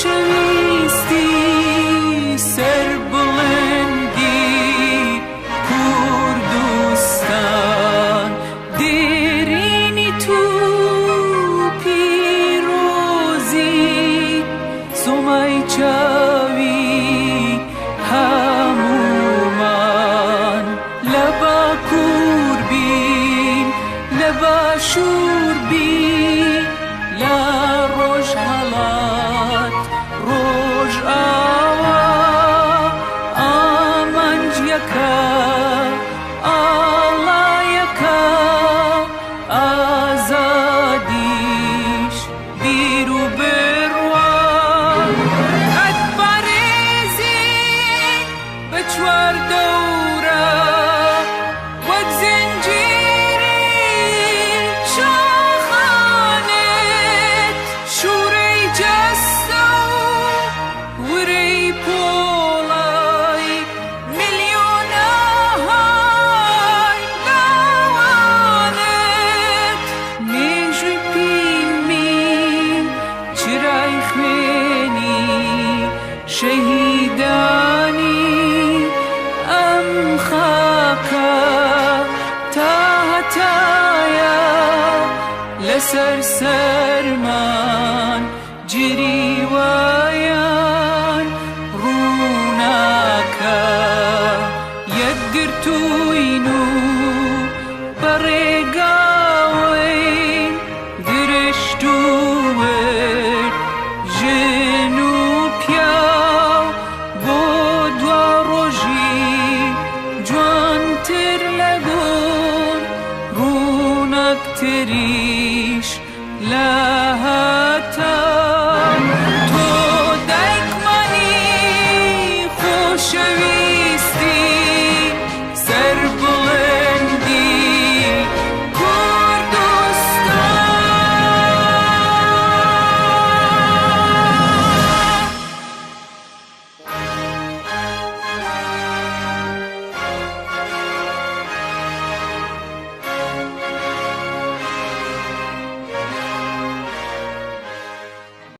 شویستی سر بلندی کردستان درینی تو پیروزی سومای چاوی همومان لبا کوربین لبا شوربین لا روش حالات روش آوا آمنج یکا الله یکا آزادیش بیرو بروان قد بریزی بچوار دورا وک زنجیری شاخانت شوری جستو وری پولای میلیونهای لوانت میجوی پیمین چرای خوینی شهیدانی ام خاکا تحتایا لسر سرمان جری وایان روناکا یدگرتوینو برگاوین درشتوور جنو پیاو بودوا روژی جوان تر لگون رونک تریش لا